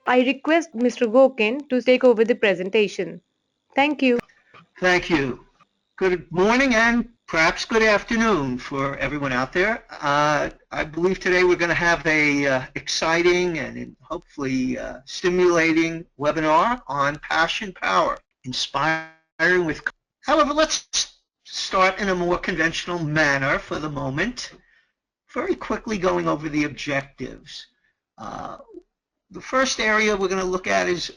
I request Mr. Gorkin to take over the presentation. Thank you. Thank you. Good morning and perhaps good afternoon for everyone out there. I believe today we're going to have a exciting and hopefully stimulating webinar on passion power, inspiring with. However, let's start in a more conventional manner for the moment, very quickly going over the objectives. Uh, the first area we're going to look at is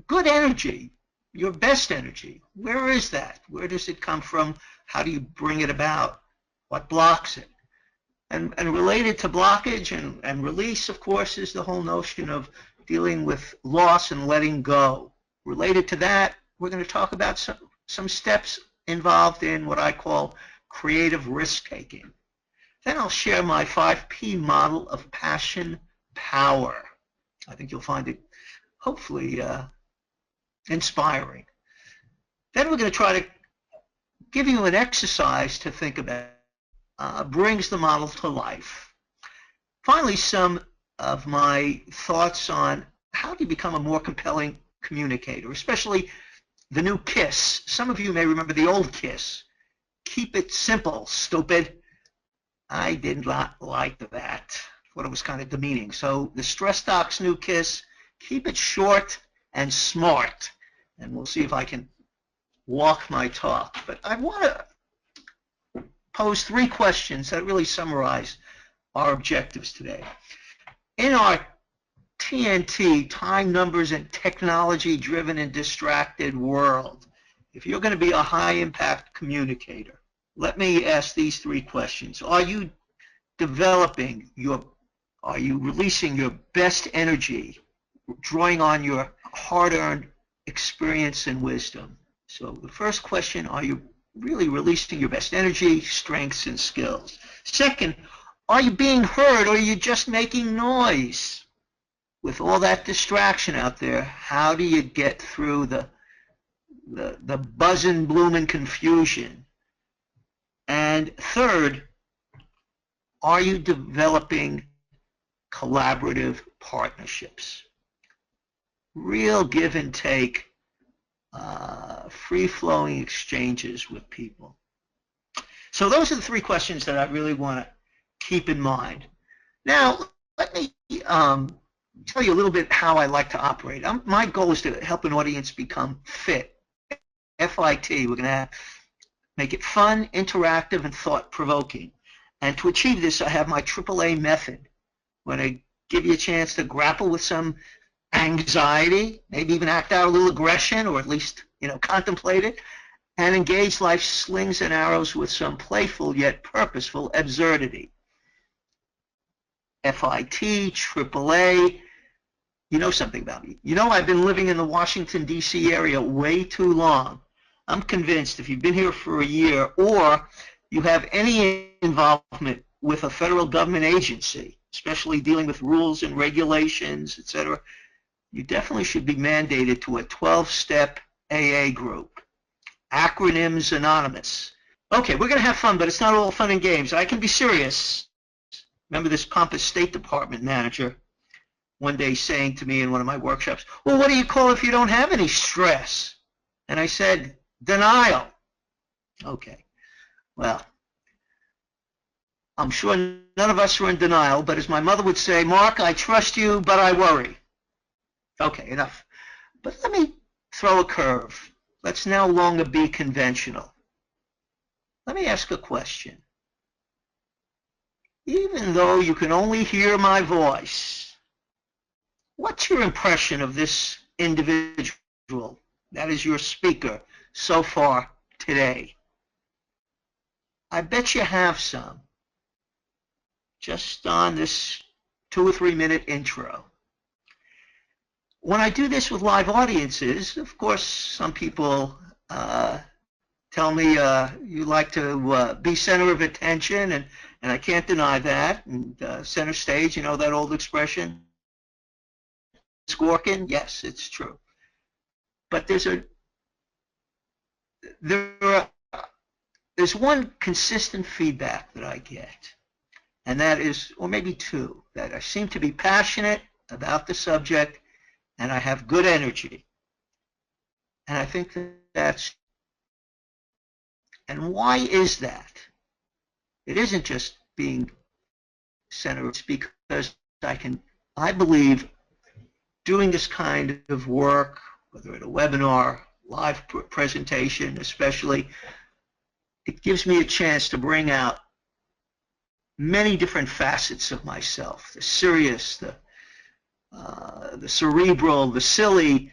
good energy, your best energy. Where is that? Where does it come from? How do you bring it about? What blocks it? And related to blockage and release, of course, is the whole notion of dealing with loss and letting go. Related to that, we're going to talk about some steps involved in what I call creative risk-taking. Then I'll share my 5P model of passion power. I think you'll find it hopefully inspiring. Then we're going to try to give you an exercise to think about, brings the model to life. Finally, some of my thoughts on how do you become a more compelling communicator, especially the new KISS. Some of you may remember the old KISS. Keep it simple, stupid. I did not like that. I thought it was kind of demeaning. So the Stress Doc's new KISS, keep it short and smart. And we'll see if I can walk my talk. But I want to pose 3 questions that really summarize our objectives today. In our TNT, time, numbers, and technology-driven and distracted world, if you're going to be a high-impact communicator, let me ask these 3 questions. Are you releasing your best energy, drawing on your hard-earned experience and wisdom? So the first question, are you really releasing your best energy, strengths, and skills? Second, are you being heard or are you just making noise? With all that distraction out there, how do you get through the buzzing, blooming confusion? And third, are you developing collaborative partnerships? Real give and take, free-flowing exchanges with people. So those are the 3 questions that I really want to keep in mind. Now, let me tell you a little bit how I like to operate. My goal is to help an audience become fit, F-I-T. We're going to make it fun, interactive, and thought-provoking. And to achieve this, I have my AAA method. I'm going to give you a chance to grapple with some anxiety, maybe even act out a little aggression, or at least, contemplate it, and engage life's slings and arrows with some playful yet purposeful absurdity. FIT, AAA, you know something about me. You know I've been living in the Washington, D.C. area way too long. I'm convinced if you've been here for a year or you have any involvement with a federal government agency, especially dealing with rules and regulations, etc., you definitely should be mandated to a 12-step AA group. Acronyms Anonymous. Okay, we're going to have fun, but it's not all fun and games. I can be serious. Remember this pompous State Department manager one day saying to me in one of my workshops, well, what do you call if you don't have any stress? And I said, denial. Okay, well, I'm sure none of us are in denial, but as my mother would say, Mark, I trust you, but I worry. Okay, enough. But let me throw a curve. Let's no longer be conventional. Let me ask a question. Even though you can only hear my voice, what's your impression of this individual, that is your speaker, so far today? I bet you have some, just on this 2 or 3 minute intro. When I do this with live audiences, of course, some people tell me you like to be center of attention, and I can't deny that. And center stage, you know that old expression? It's Gorkin? Yes, it's true. But there's one consistent feedback that I get, and that is, or maybe 2, that I seem to be passionate about the subject, and I have good energy. And I think that's, and why is that? It isn't just being centered, it's because I believe doing this kind of work, whether at a webinar, live presentation especially, it gives me a chance to bring out many different facets of myself, the serious, the cerebral, the silly.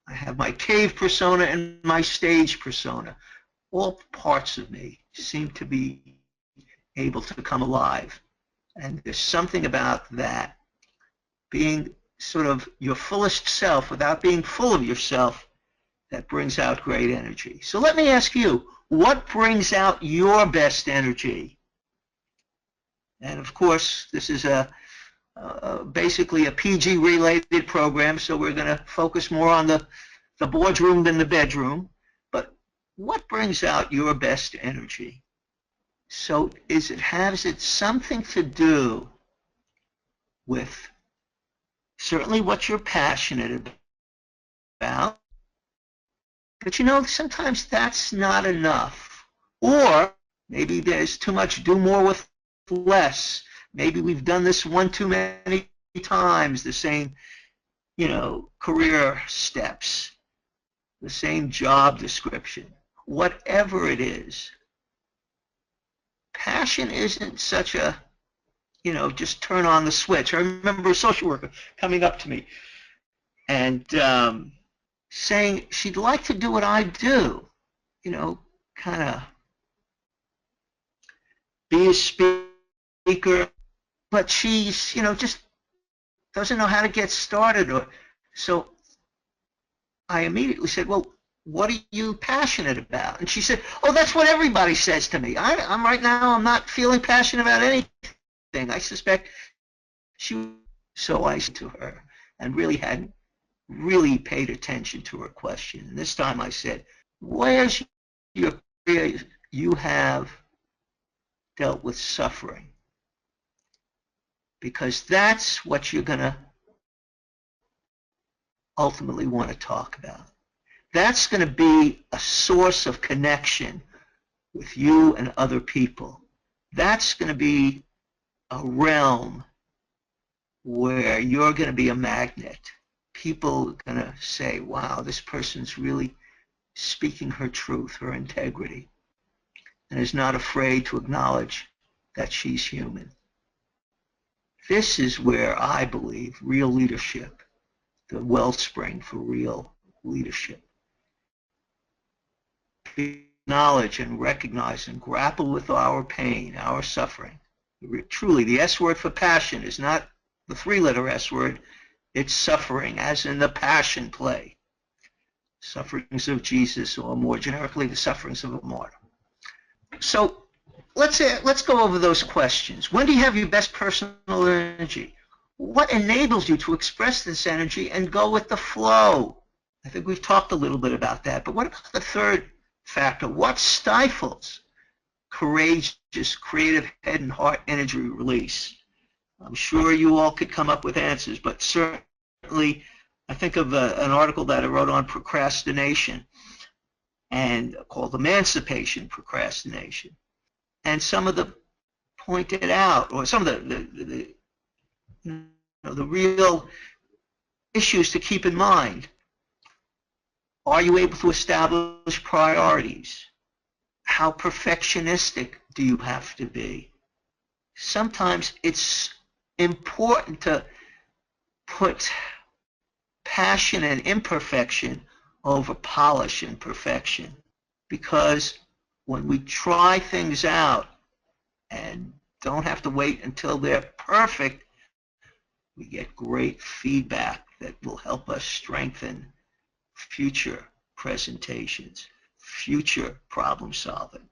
I have my cave persona and my stage persona. All parts of me seem to be able to come alive. And there's something about that, being sort of your fullest self without being full of yourself, that brings out great energy. So let me ask you, what brings out your best energy? And of course, this is basically a PG-related program, so we're going to focus more on the boardroom than the bedroom. But what brings out your best energy? So has it something to do with certainly what you're passionate about, but sometimes that's not enough. Or maybe there's too much do more with less. Maybe we've done this one too many times, the same, career steps, the same job description. Whatever it is, passion isn't such a, just turn on the switch. I remember a social worker coming up to me and saying she'd like to do what I do, kind of be a speaker, but she's, just doesn't know how to get started. So I immediately said, well, what are you passionate about? And she said, oh, that's what everybody says to me. I'm right now, I'm not feeling passionate about anything. I suspect so I said to her and hadn't really paid attention to her question. And this time I said, where's your area you have dealt with suffering? Because that's what you're going to ultimately want to talk about. That's going to be a source of connection with you and other people. That's going to be a realm where you're going to be a magnet. People are going to say, wow, this person's really speaking her truth, her integrity, and is not afraid to acknowledge that she's human. This is where I believe real leadership, the wellspring for real leadership, acknowledge and recognize and grapple with our pain, our suffering. Truly, the S word for passion is not the three-letter S word, it's suffering, as in the Passion play. Sufferings of Jesus, or more generically, the sufferings of a martyr. So let's go over those questions. When do you have your best personal energy? What enables you to express this energy and go with the flow? I think we've talked a little bit about that, but what about the third factor? What stifles courageous, creative head and heart energy release? I'm sure you all could come up with answers, but certainly I think of an article that I wrote on procrastination and called Emancipation Procrastination. And some of the pointed out, or some of the real issues to keep in mind. Are you able to establish priorities? How perfectionistic do you have to be? Sometimes it's important to put passion and imperfection over polish and perfection, because when we try things out and don't have to wait until they're perfect, we get great feedback that will help us strengthen future presentations, future problem solving.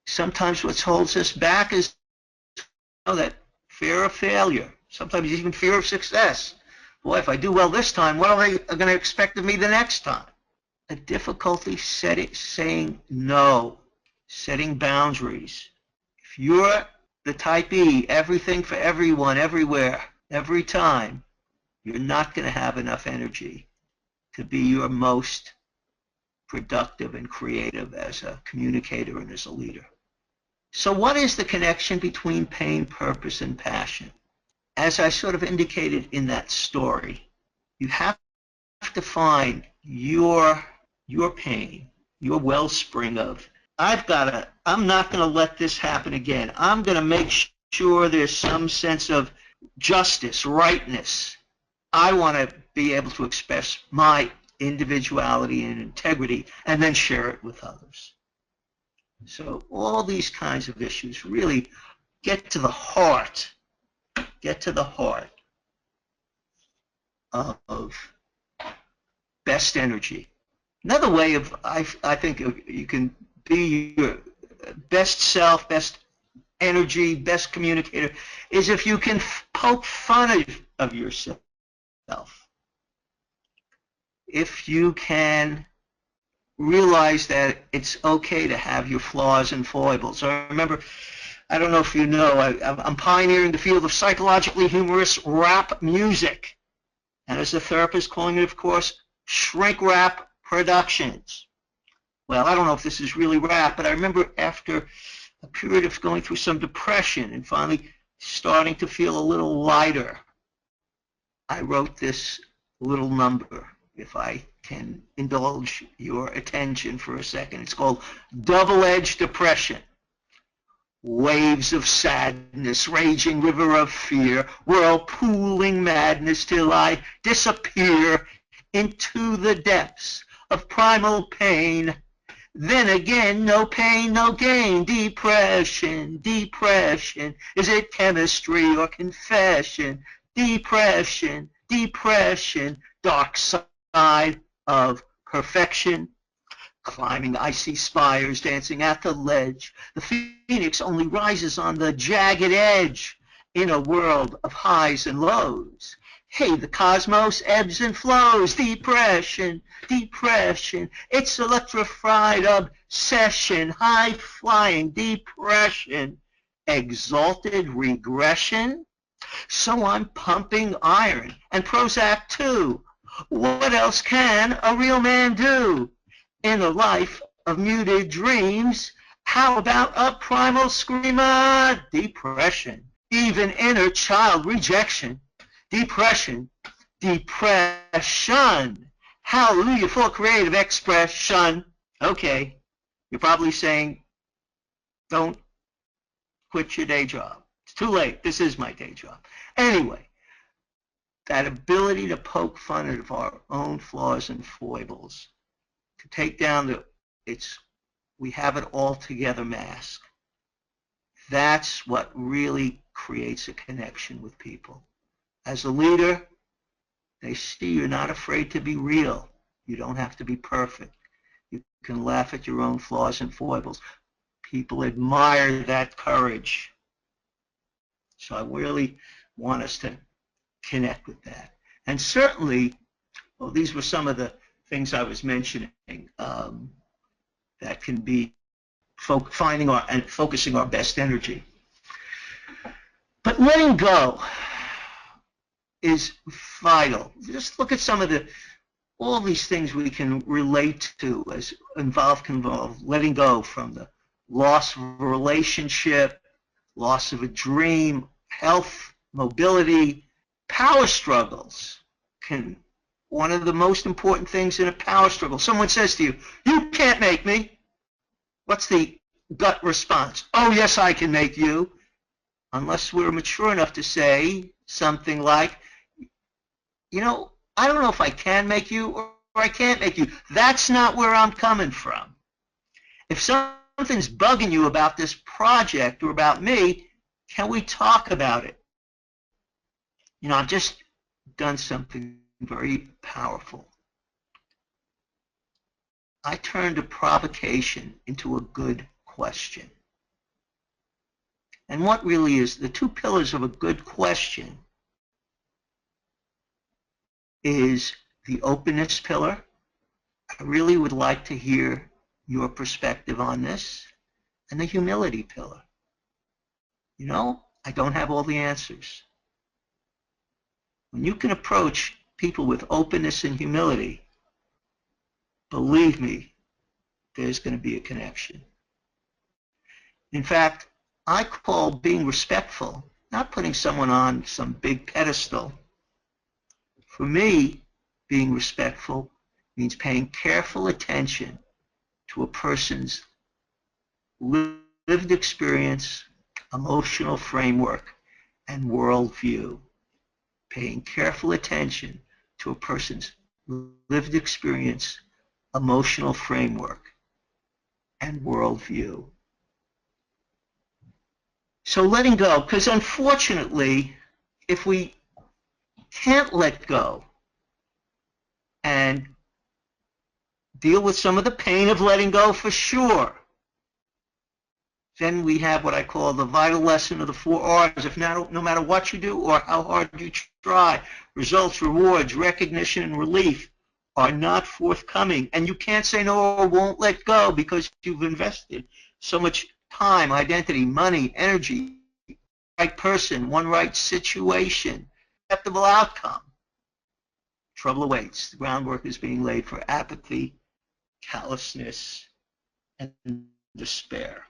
Sometimes what holds us back is that fear of failure, sometimes even fear of success. Boy, if I do well this time, what are they going to expect of me the next time? A difficulty saying no, setting boundaries. If you're the type E, everything for everyone, everywhere, every time, you're not going to have enough energy to be your most productive and creative as a communicator and as a leader. So what is the connection between pain, purpose, and passion? As I sort of indicated in that story, you have to find your pain, your wellspring of, I'm not going to let this happen again. I'm going to make sure there's some sense of justice, rightness. I want to be able to express my individuality and integrity and then share it with others. So all these kinds of issues really get to the heart of best energy. Another way of, I think you can be your best self, best energy, best communicator, is if you can poke fun of yourself. If you can realize that it's okay to have your flaws and foibles. I remember, I don't know if you know, I'm pioneering the field of psychologically humorous rap music. And as a therapist, calling it, of course, shrink rap productions. Well, I don't know if this is really rap, but I remember after a period of going through some depression and finally starting to feel a little lighter, I wrote this little number, if I can indulge your attention for a second. It's called Double-Edged Depression. Waves of sadness, raging river of fear, whirlpooling madness till I disappear into the depths of primal pain. Then again, no pain, no gain. Depression, depression. Is it chemistry or confession? Depression, depression. Dark side of perfection. Climbing icy spires, dancing at the ledge. The phoenix only rises on the jagged edge in a world of highs and lows. Hey, the cosmos ebbs and flows. Depression, depression. It's electrified obsession. High-flying depression. Exalted regression. So I'm pumping iron and Prozac too. What else can a real man do? In a life of muted dreams, how about a primal screamer? Depression, even inner child rejection. Depression, depression. Hallelujah for creative expression. Okay, you're probably saying, don't quit your day job. It's too late. This is my day job. Anyway, that ability to poke fun at our own flaws and foibles, to take down we have it all together mask. That's what really creates a connection with people. As a leader, they see you're not afraid to be real. You don't have to be perfect. You can laugh at your own flaws and foibles. People admire that courage. So I really want us to connect with that. And certainly, well, these were some of the things I was mentioning that can be finding and focusing our best energy. But letting go is vital. Just look at some of all these things we can relate to as can involve letting go, from the loss of a relationship, loss of a dream, health, mobility, power struggles. One of the most important things in a power struggle, someone says to you, you can't make me. What's the gut response? Oh, yes, I can make you. Unless we're mature enough to say something like, I don't know if I can make you or I can't make you. That's not where I'm coming from. If something's bugging you about this project or about me, can we talk about it? I've just done something very powerful. I turned a provocation into a good question. And what really is the two pillars of a good question is the openness pillar. I really would like to hear your perspective on this, and the humility pillar. I don't have all the answers. When you can approach people with openness and humility, believe me, there's going to be a connection. In fact, I call being respectful, not putting someone on some big pedestal. For me, being respectful means paying careful attention to a person's lived experience, emotional framework, and worldview. Paying careful attention to a person's lived experience, emotional framework, and worldview. So letting go, because unfortunately, if we can't let go and deal with some of the pain of letting go for sure, then we have what I call the vital lesson of the 4 R's. If not, no matter what you do or how hard you try, results, rewards, recognition, and relief are not forthcoming. And you can't say no or won't let go because you've invested so much time, identity, money, energy, right person, one right situation, acceptable outcome. Trouble awaits. The groundwork is being laid for apathy, callousness, and despair.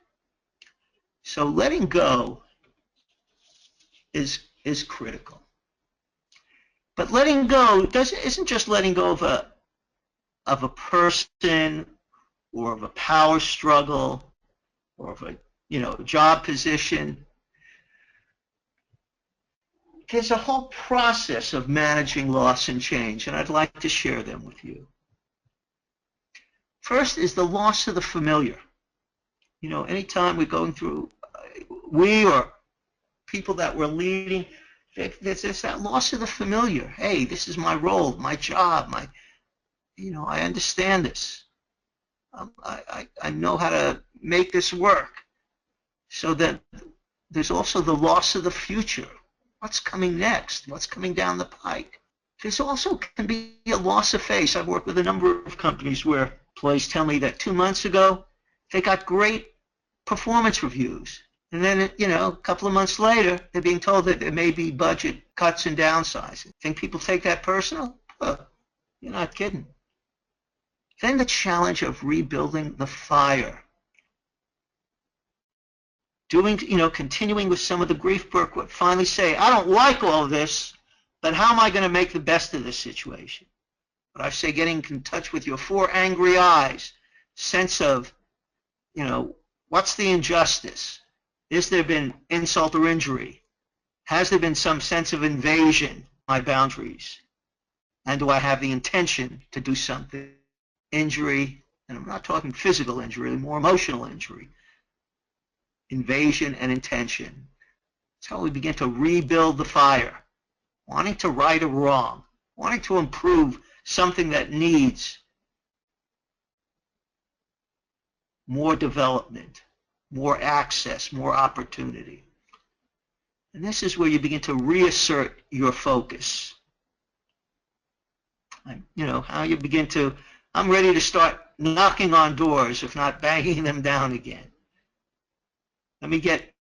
So letting go is critical. But letting go isn't just letting go of a person or of a power struggle or of a job position. There's a whole process of managing loss and change, and I'd like to share them with you. First is the loss of the familiar. Anytime we're going through, we or people that we're leading, there's that loss of the familiar. Hey, this is my role, my job, I understand this. I know how to make this work. So that there's also the loss of the future. What's coming next? What's coming down the pike? There's also can be a loss of face. I've worked with a number of companies where employees tell me that 2 months ago, they got great performance reviews. And then, a couple of months later, they're being told that there may be budget cuts and downsizing. Think people take that personal? You're not kidding. Then the challenge of rebuilding the fire. Continuing with some of the grief work, would finally say, I don't like all of this, but how am I going to make the best of this situation? But I say getting in touch with your 4 angry eyes, sense of, what's the injustice? Has there been insult or injury? Has there been some sense of invasion of my boundaries? And do I have the intention to do something? Injury, and I'm not talking physical injury, more emotional injury. Invasion and intention. That's how we begin to rebuild the fire. Wanting to right a wrong. Wanting to improve something that needs more development, more access, more opportunity. And this is where you begin to reassert your focus. How you begin to, I'm ready to start knocking on doors, if not banging them down again. Let me get,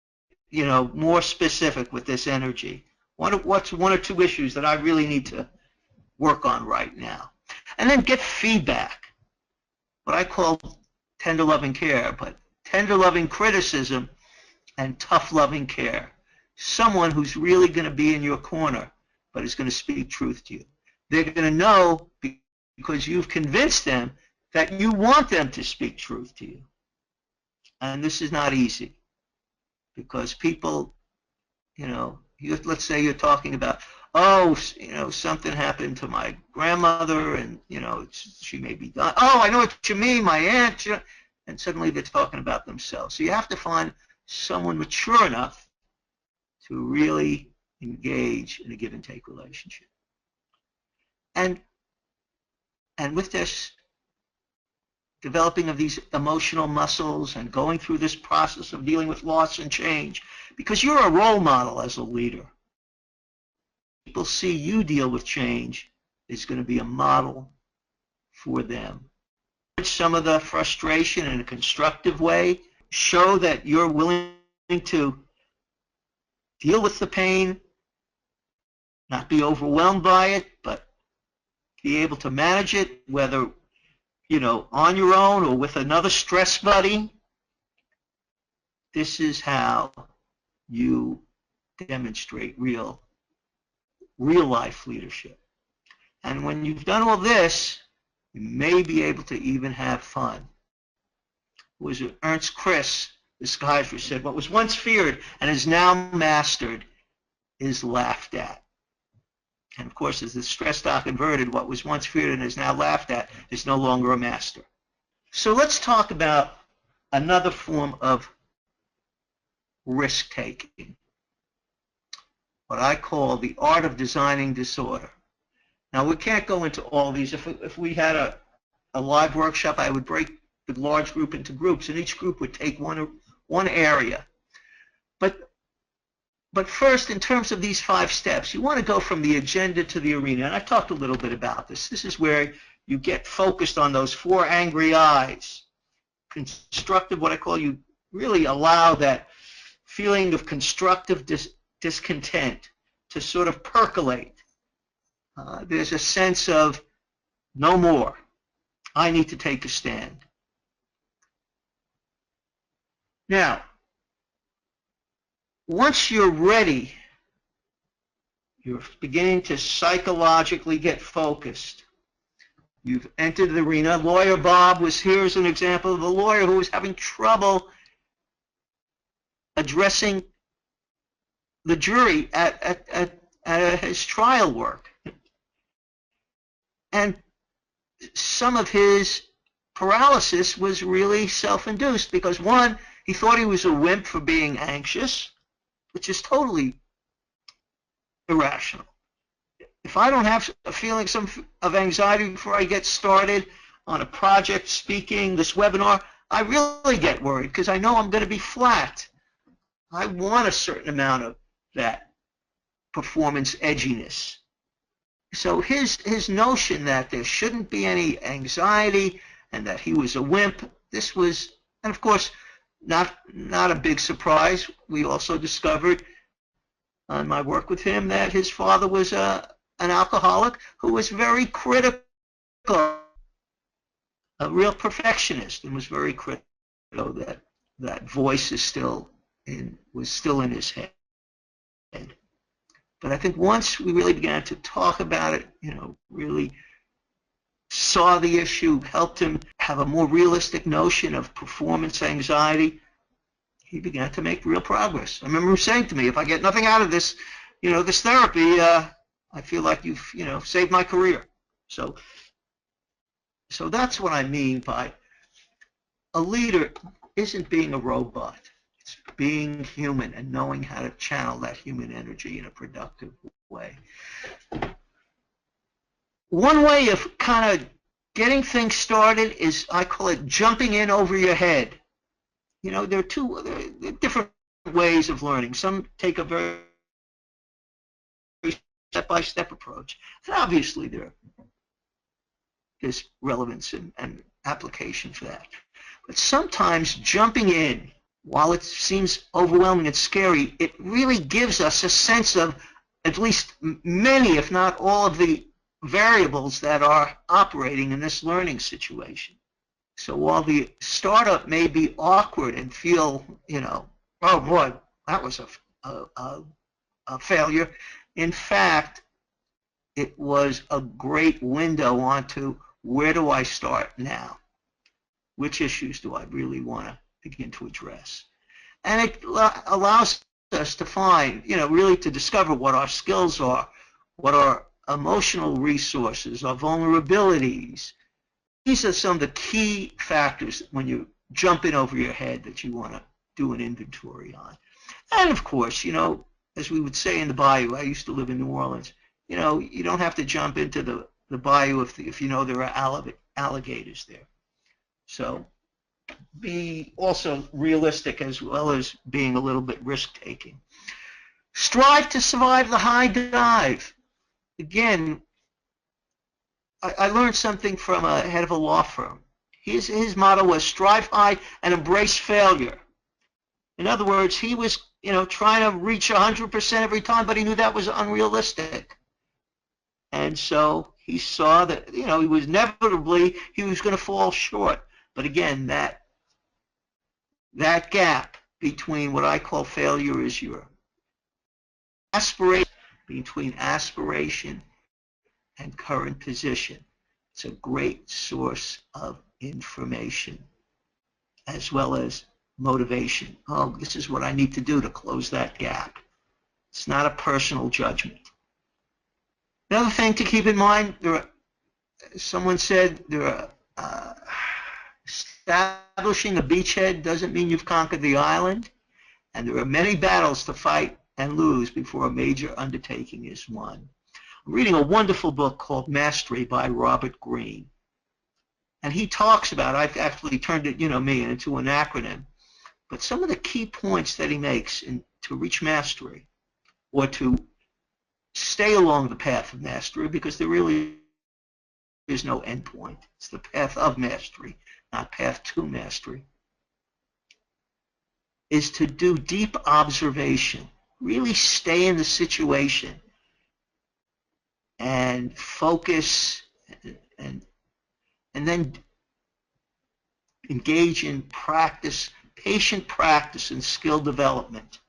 more specific with this energy. What's 1 or 2 issues that I really need to work on right now? And then get feedback. What I call tender loving care, but tender loving criticism and tough loving care. Someone who's really going to be in your corner, but is going to speak truth to you. They're going to know because you've convinced them that you want them to speak truth to you. And this is not easy because people, let's say you're talking about, something happened to my grandmother and, she may be gone. Oh, I know what you mean, my aunt. And suddenly they're talking about themselves. So you have to find someone mature enough to really engage in a give and take relationship. And with this developing of these emotional muscles and going through this process of dealing with loss and change, because you're a role model as a leader. People see you deal with change, it's going to be a model for them. Some of the frustration in a constructive way, show that you're willing to deal with the pain, not be overwhelmed by it, but be able to manage it, whether, on your own or with another stress buddy. This is how you demonstrate real life leadership. And when you've done all this, you may be able to even have fun. It was Ernst Chris, the psychiatrist, said, what was once feared and is now mastered is laughed at. And of course, as the stress doc inverted, what was once feared and is now laughed at is no longer a master. So let's talk about another form of risk-taking, what I call the art of designing disorder. Now, we can't go into all these. If we had a live workshop, I would break the large group into groups, and each group would take one area. But first, in terms of these 5 steps, you want to go from the agenda to the arena. And I talked a little bit about this. This is where you get focused on those 4 angry eyes. Constructive, what I call, you really allow that feeling of constructive discontent to sort of percolate. There's a sense of no more. I need to take a stand. Now, once you're ready, you're beginning to psychologically get focused. You've entered the arena. Lawyer Bob was here as an example of a lawyer who was having trouble addressing the jury at his trial work. And some of his paralysis was really self-induced because, one, he thought he was a wimp for being anxious, which is totally irrational. If I don't have a feeling of anxiety before I get started on a project, speaking, this webinar, I really get worried because I know I'm going to be flat. I want a certain amount of that performance edginess. So his notion that there shouldn't be any anxiety and that he was a wimp, this was, and of course, not a big surprise. We also discovered on my work with him that his father was an alcoholic who was very critical, a real perfectionist, and was very critical that voice was still in his head. But I think once we really began to talk about it, really saw the issue, helped him have a more realistic notion of performance anxiety, he began to make real progress. I remember him saying to me, if I get nothing out of this, this therapy, I feel like you've, saved my career. So that's what I mean by a leader isn't being a robot. It's being human and knowing how to channel that human energy in a productive way. One way of kind of getting things started is, I call it jumping in over your head. There are different ways of learning. Some take a very step-by-step approach. And obviously, there's relevance and application for that. But sometimes jumping in, while it seems overwhelming and scary, it really gives us a sense of at least many, if not all, of the variables that are operating in this learning situation. So while the startup may be awkward and feel, oh boy, that was a failure, in fact, it was a great window onto where do I start now? Which issues do I really want to begin to address? And it allows us to find, really to discover what our skills are, what our emotional resources, our vulnerabilities. These are some of the key factors when you jump in over your head that you want to do an inventory on. And of course, as we would say in the bayou, I used to live in New Orleans, you don't have to jump into the bayou if you know there are alligators there. So be also realistic as well as being a little bit risk-taking. Strive to survive the high dive. Again, I learned something from a head of a law firm. His motto was strive high and embrace failure. In other words, he was trying to reach 100% every time, but he knew that was unrealistic. And so he saw that, he was he was going to fall short. But again, that gap between what I call failure is your aspiration, between aspiration and current position. It's a great source of information as well as motivation. Oh, this is what I need to do to close that gap. It's not a personal judgment. Another thing to keep in mind, someone said establishing a beachhead doesn't mean you've conquered the island, and there are many battles to fight and lose before a major undertaking is won. I'm reading a wonderful book called Mastery by Robert Greene. And he talks about, I've actually turned it, into an acronym, but some of the key points that he makes to reach mastery, or to stay along the path of mastery, because there really is no end point. It's the path of mastery, not path to mastery, is to do deep observation, really stay in the situation and focus and then engage in practice, patient practice and skill development.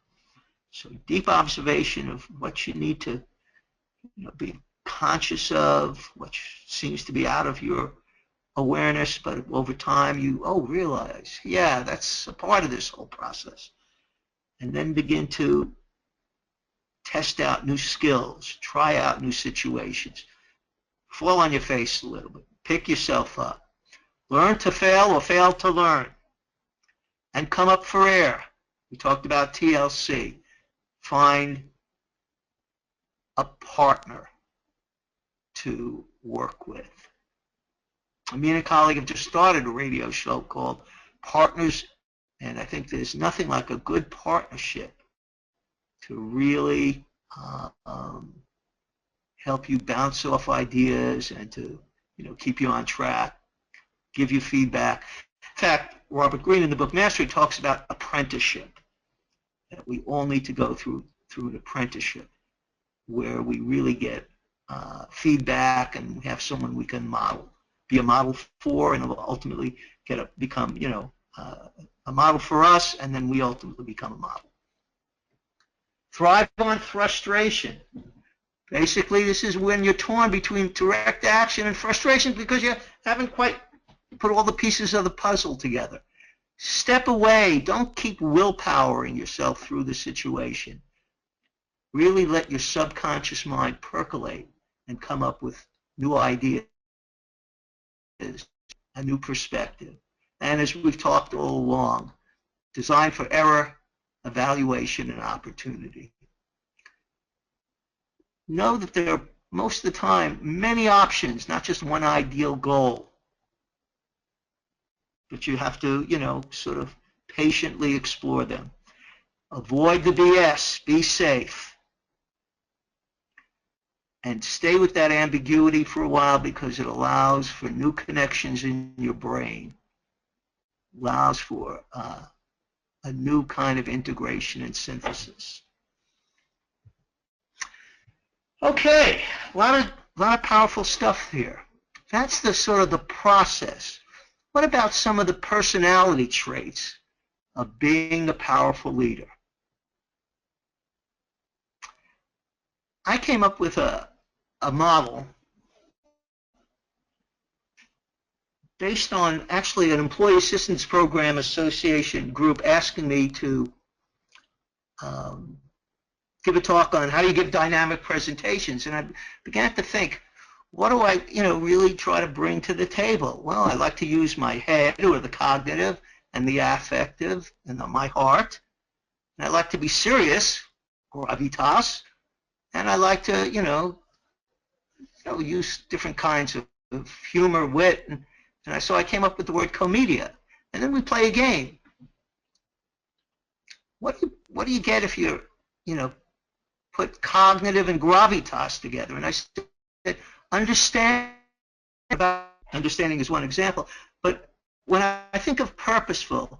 So deep observation of what you need to be conscious of, what seems to be out of your awareness, but over time you realize, yeah, that's a part of this whole process. And then begin to test out new skills, try out new situations, fall on your face a little bit, pick yourself up, learn to fail or fail to learn, and come up for air. We talked about TLC. Find a partner to work with. Me and a colleague have just started a radio show called Partners, and I think there's nothing like a good partnership to really help you bounce off ideas and to keep you on track, give you feedback. In fact, Robert Greene in the book Mastery talks about apprenticeship, that we all need to go through an apprenticeship where we really get feedback and we have someone we can be a model for, and ultimately become a model for us, and then we ultimately become a model. Thrive on frustration. Basically, this is when you're torn between direct action and frustration because you haven't quite put all the pieces of the puzzle together. Step away. Don't keep willpowering yourself through the situation. Really let your subconscious mind percolate and come up with new ideas, a new perspective. And as we've talked all along, design for error, evaluation, and opportunity. Know that there are, most of the time, many options, not just one ideal goal. But you have to, sort of patiently explore them. Avoid the BS. Be safe. And stay with that ambiguity for a while because it allows for new connections in your brain. Allows for a new kind of integration and synthesis. Okay, a lot of powerful stuff here. That's the sort of the process. What about some of the personality traits of being a powerful leader? I came up with a model based on actually an Employee Assistance Program Association group asking me to give a talk on how do you give dynamic presentations. And I began to think, what do I, really try to bring to the table? Well, I like to use my head, or the cognitive, and the affective, and my heart. And I like to be serious, or gravitas. And I like to, use different kinds of humor, wit. And so I came up with the word comedia. And then we play a game. What do you get if you, put cognitive and gravitas together? And I said, understanding is one example, but when I think of purposeful,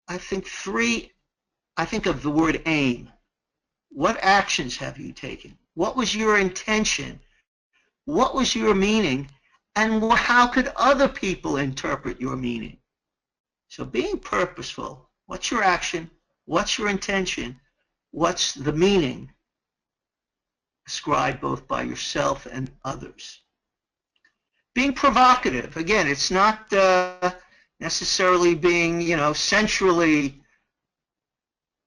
I think of the word aim. What actions have you taken? What was your intention What was your meaning? And how could other people interpret your meaning? So being purposeful, what's your action? What's your intention? What's the meaning ascribed both by yourself and others? Being provocative, again, it's not necessarily being, centrally.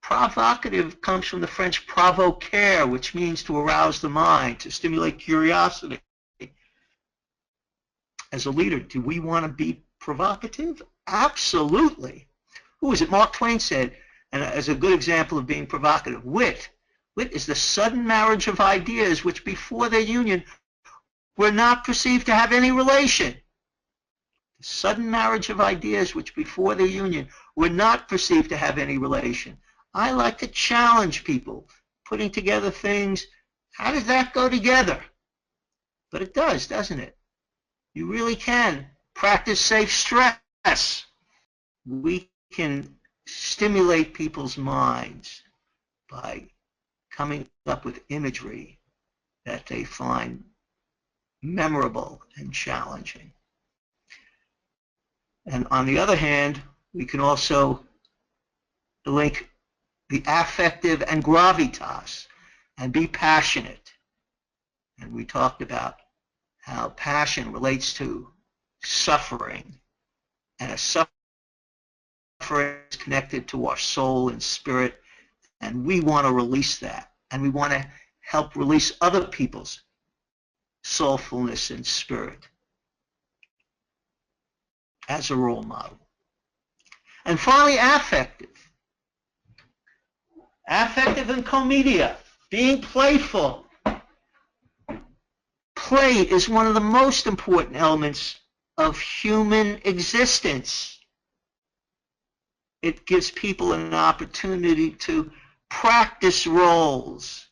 Provocative comes from the French provoquer, which means to arouse the mind, to stimulate curiosity. As a leader, do we want to be provocative? Absolutely. Who was it? Mark Twain said, and as a good example of being provocative, wit. Wit is the sudden marriage of ideas which before their union were not perceived to have any relation. The sudden marriage of ideas which before their union were not perceived to have any relation. I like to challenge people, putting together things. How does that go together? But it does, doesn't it? You really can practice safe stress. We can stimulate people's minds by coming up with imagery that they find memorable and challenging. And on the other hand, we can also link the affective and gravitas and be passionate. And we talked about how passion relates to suffering, and a suffering is connected to our soul and spirit, and we want to release that, and we want to help release other people's soulfulness and spirit as a role model. And finally, affective. Affective and comedia, being playful. Play is one of the most important elements of human existence. It gives people an opportunity to practice roles,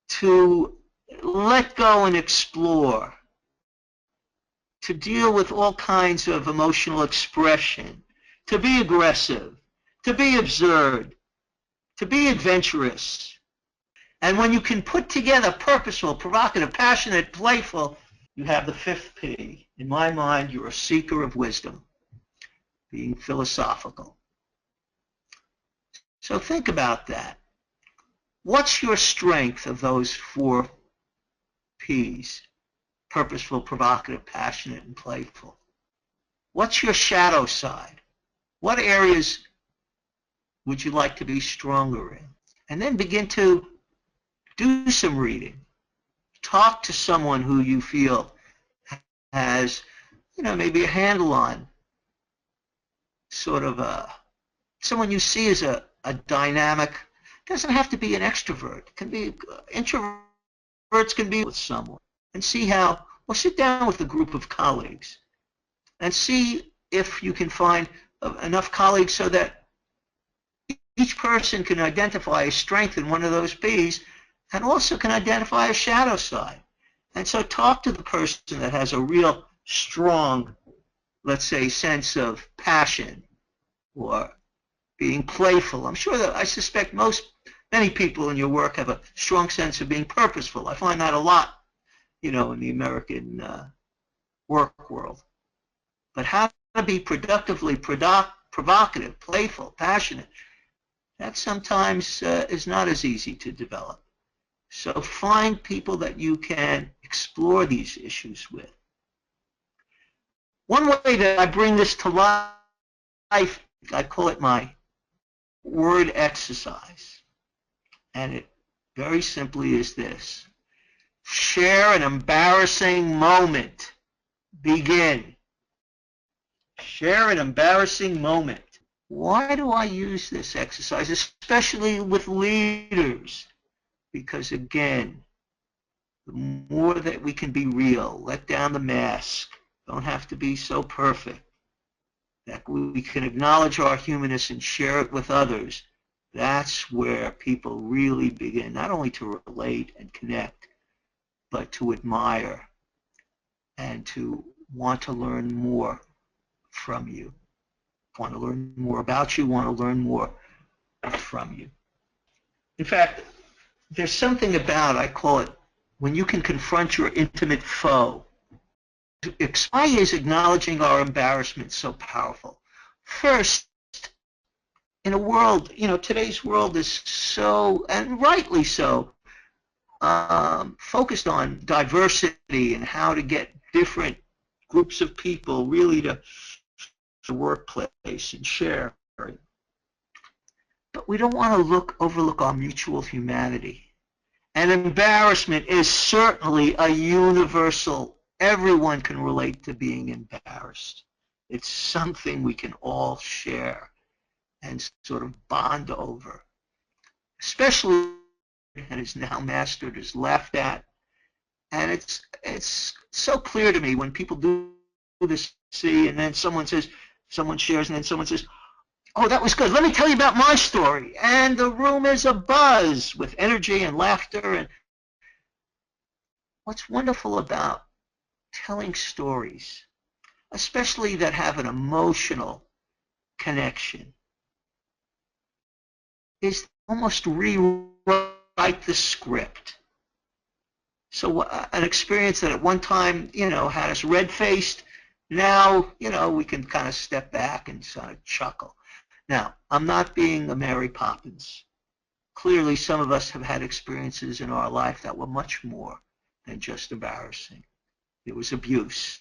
to let go and explore, to deal with all kinds of emotional expression, to be aggressive, to be absurd, to be adventurous. And when you can put together purposeful, provocative, passionate, playful, you have the fifth P. In my mind, you're a seeker of wisdom, being philosophical. So think about that. What's your strength of those four P's? Purposeful, provocative, passionate, and playful. What's your shadow side? What areas would you like to be stronger in? And then begin to do some reading. Talk to someone who you feel has, maybe a handle on sort of someone you see as a dynamic. Doesn't have to be an extrovert. It can be introverts can be with someone and see how, or sit down with a group of colleagues and see if you can find enough colleagues so that each person can identify a strength in one of those P's and also can identify a shadow side. And so talk to the person that has a real strong, let's say, sense of passion or being playful. I'm sure that I suspect many people in your work have a strong sense of being purposeful. I find that a lot, in the American work world. But how to be productively provocative, playful, passionate, that sometimes is not as easy to develop. So find people that you can explore these issues with. One way that I bring this to life, I call it my word exercise. And it very simply is this. Share an embarrassing moment. Begin. Share an embarrassing moment. Why do I use this exercise, especially with leaders? Because again, the more that we can be real, let down the mask, don't have to be so perfect, that we can acknowledge our humanness and share it with others, that's where people really begin not only to relate and connect, but to admire and to want to learn more from you, want to learn more about you, want to learn more from you. In fact, there's something about, I call it when you can confront your intimate foe. Why is acknowledging our embarrassment so powerful? First, in a world, today's world is so, and rightly so, focused on diversity and how to get different groups of people really to the workplace and share. But we don't want to overlook our mutual humanity. And embarrassment is certainly a universal, everyone can relate to being embarrassed. It's something we can all share and sort of bond over, especially and is now mastered, is laughed at. And it's so clear to me when people do this, see, and then someone shares, and then someone says, oh, that was good. Let me tell you about my story. And the room is abuzz with energy and laughter. And what's wonderful about telling stories, especially that have an emotional connection, is almost rewrite the script. So an experience that at one time, had us red-faced, now, we can kind of step back and sort of chuckle. Now, I'm not being a Mary Poppins. Clearly, some of us have had experiences in our life that were much more than just embarrassing. It was abuse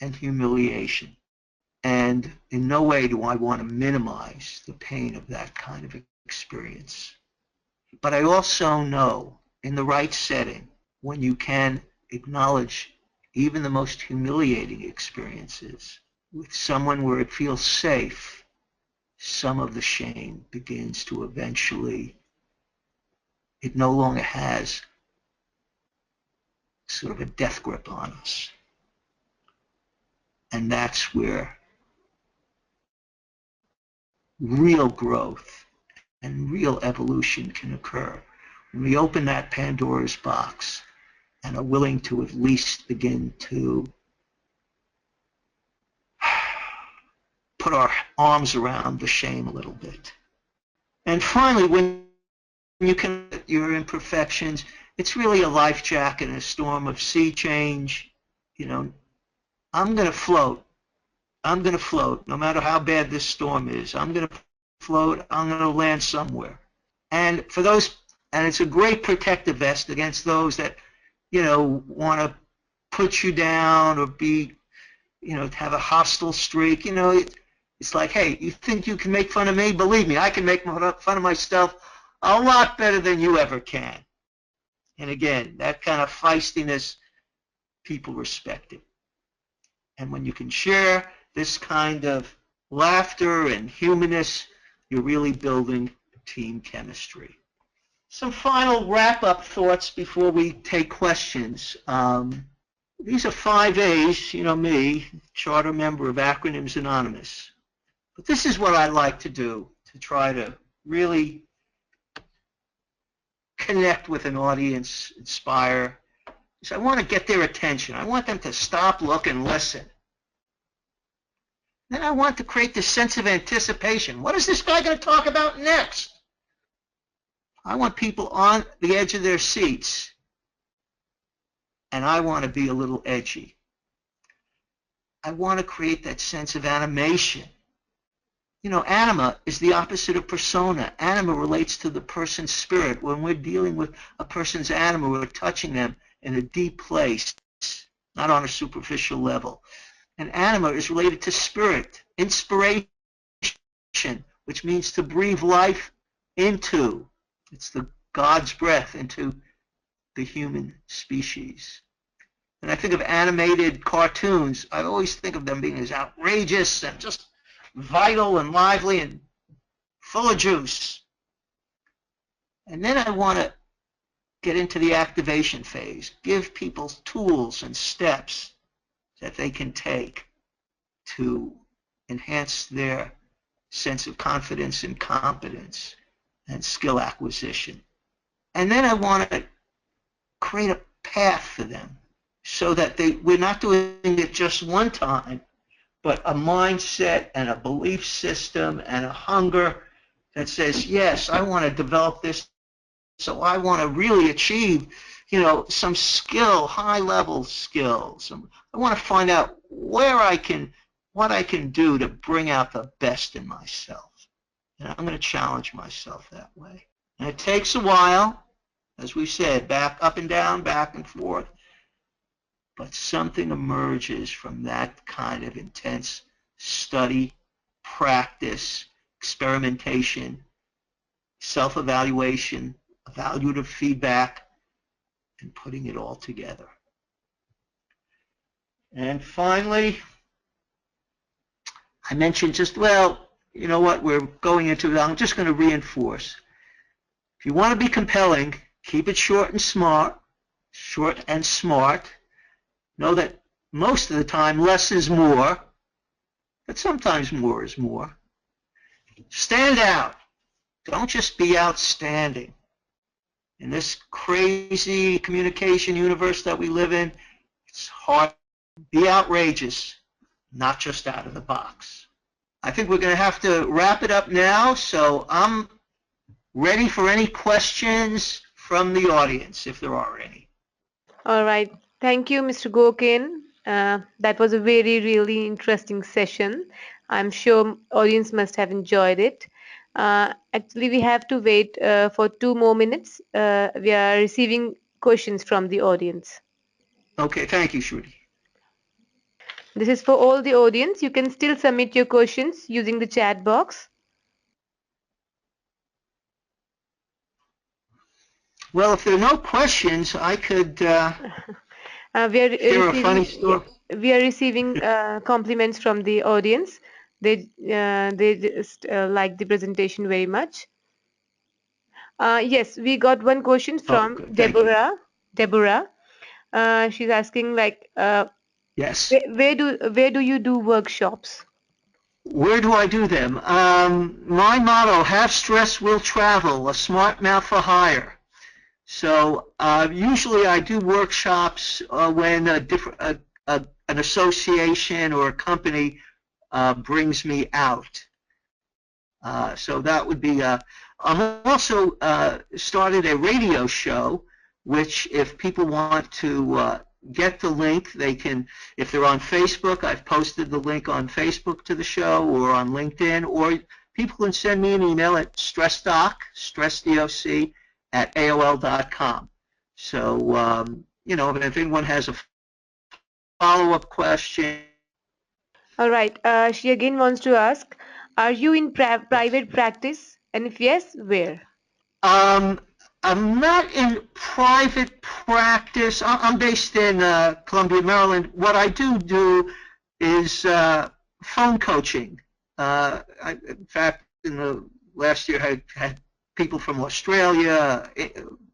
and humiliation. And in no way do I want to minimize the pain of that kind of experience. But I also know in the right setting, when you can acknowledge even the most humiliating experiences with someone where it feels safe, some of the shame begins to eventually, it no longer has sort of a death grip on us. And that's where real growth and real evolution can occur. When we open that Pandora's box and are willing to at least begin to put our arms around the shame a little bit. And finally, when you can your imperfections, it's really a life jacket in a storm of sea change. I'm going to float. I'm going to float, no matter how bad this storm is. I'm going to float. I'm going to land somewhere. And it's a great protective vest against those that, want to put you down or be, have a hostile streak. It's like, hey, you think you can make fun of me? Believe me, I can make fun of myself a lot better than you ever can. And again, that kind of feistiness, people respect it. And when you can share this kind of laughter and humanness, you're really building team chemistry. Some final wrap-up thoughts before we take questions. These are 5 A's, me, charter member of Acronyms Anonymous. But this is what I like to do to try to really connect with an audience, inspire. So I want to get their attention. I want them to stop, look, and listen. Then I want to create this sense of anticipation. What is this guy going to talk about next? I want people on the edge of their seats, and I want to be a little edgy. I want to create that sense of animation. Anima is the opposite of persona. Anima relates to the person's spirit. When we're dealing with a person's anima, we're touching them in a deep place, not on a superficial level. And anima is related to spirit, inspiration, which means to breathe life into. It's the God's breath into the human species. And I think of animated cartoons. I always think of them being as outrageous and just vital and lively and full of juice. And then I want to get into the activation phase, give people tools and steps that they can take to enhance their sense of confidence and competence and skill acquisition. And then I want to create a path for them so that we're not doing it just one time, but a mindset and a belief system and a hunger that says, yes, I want to develop this, so I want to really achieve some skill, high-level skills. I want to find out what I can do to bring out the best in myself. And I'm going to challenge myself that way. And it takes a while, as we said, back up and down, back and forth. But something emerges from that kind of intense study, practice, experimentation, self-evaluation, evaluative feedback, and putting it all together. And finally, I mentioned you know what, we're going into it. I'm just going to reinforce. If you want to be compelling, keep it short and smart. Know that most of the time less is more, but sometimes more is more. Stand out. Don't just be outstanding. In this crazy communication universe that we live in, it's hard to be outrageous, not just out of the box. I think we're going to have to wrap it up now, so I'm ready for any questions from the audience, if there are any. All right. Thank you, Mr. Gorkin. That was a very, really interesting session. I'm sure audience must have enjoyed it. Actually, we have to wait for 2 more minutes. We are receiving questions from the audience. Okay, thank you, Shruti. This is for all the audience. You can still submit your questions using the chat box. Well, if there are no questions, I could We are share a receiving, funny yeah, story. we are receiving compliments from the audience. They just like the presentation very much. Yes, we got one question Oh, from good, thank you. Deborah. Deborah, she's asking like, Yes. where do you do workshops? Where do I do them? My motto, have stress, will travel, a smart mouth for hire. So usually I do workshops when an association or a company brings me out. So that would be, I'm also started a radio show, which if people want to get the link, they can, if they're on Facebook, I've posted the link on Facebook to the show, or on LinkedIn, or people can send me an email at stressdoc, at AOL.com. So, if anyone has a follow-up question. All right. She again wants to ask, are you in private practice? And if yes, where? Um, I'm not in private practice. I'm based in Columbia, Maryland. What I do is phone coaching. In fact, in the last year, I had people from Australia,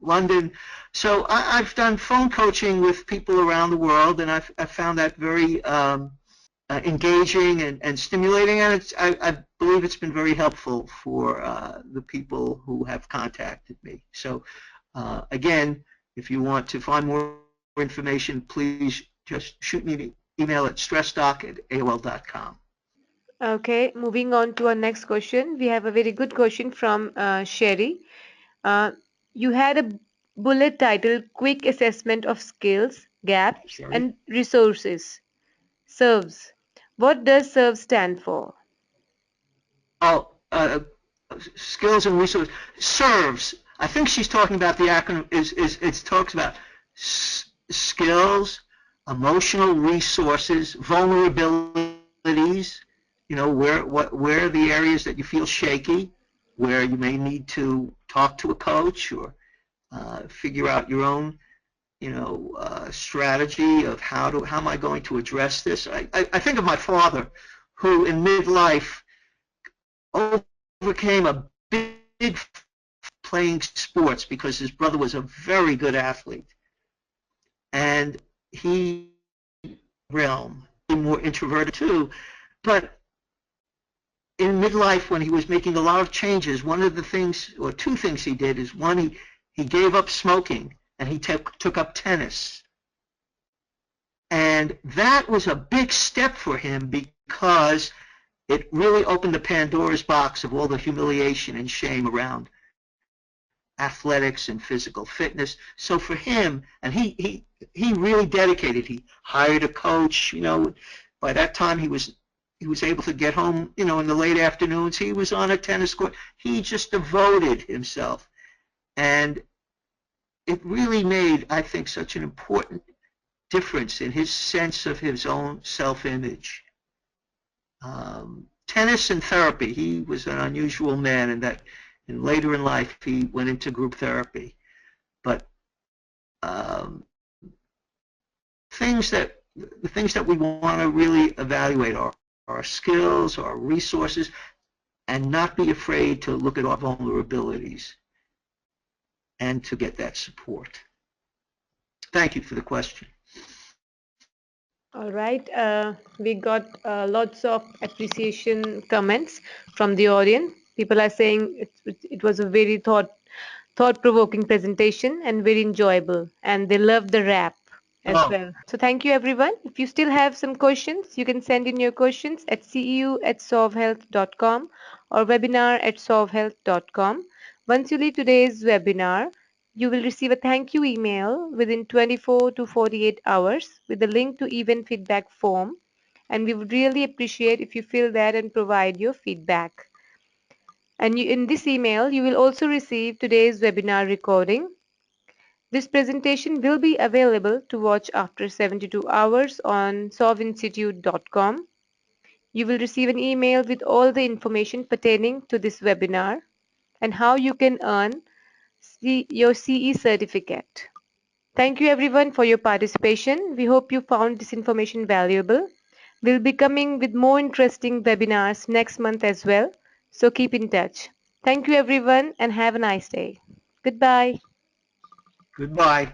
London. So I've done phone coaching with people around the world, and I've found that very engaging and stimulating, and I believe it's been very helpful for the people who have contacted me. So again, if you want to find more information, please just shoot me an email at stressdoc@aol.com. Okay, moving on to our next question. We have a very good question from Sherry. Uh, you had a bullet title, Quick Assessment of Skills, Gaps, Sorry. and Resources. SERVS. What does SERVS stand for? Oh, skills and resources. Serves. I think she's talking about the acronym. It talks about skills, emotional resources, vulnerabilities. Where are the areas that you feel shaky, where you may need to talk to a coach or figure out your own, strategy of how am I going to address this. I think of my father, who in midlife overcame a big playing sports because his brother was a very good athlete, and he realm more introverted too, but in midlife when he was making a lot of changes, one of the things or two things he did is, one, he gave up smoking and he took up tennis, and that was a big step for him because it really opened the Pandora's box of all the humiliation and shame around athletics and physical fitness. So for him, and he really dedicated. He hired a coach. By that time he was able to get home. In the late afternoons, he was on a tennis court. He just devoted himself, and it really made, I think, such an important difference in his sense of his own self-image. Tennis and therapy. He was an unusual man in that, and later in life he went into group therapy. But things that the things that we want to really evaluate are our skills, our resources, and not be afraid to look at our vulnerabilities and to get that support. Thank you for the question. All right. We got lots of appreciation comments from the audience. People are saying it was a very thought-provoking presentation and very enjoyable, and they love the rap as Oh, well. So thank you, everyone. If you still have some questions, you can send in your questions at ceu@solvehealth.com or webinar@solvehealth.com. Once you leave today's webinar, you will receive a thank you email within 24 to 48 hours with a link to event feedback form, and we would really appreciate if you fill that and provide your feedback. And in this email, you will also receive today's webinar recording. This presentation will be available to watch after 72 hours on solveinstitute.com. You will receive an email with all the information pertaining to this webinar and how you can earn your CE certificate. Thank you everyone for your participation. We hope you found this information valuable. We'll be coming with more interesting webinars next month as well, so keep in touch. Thank you everyone and have a nice day. Goodbye. goodbye.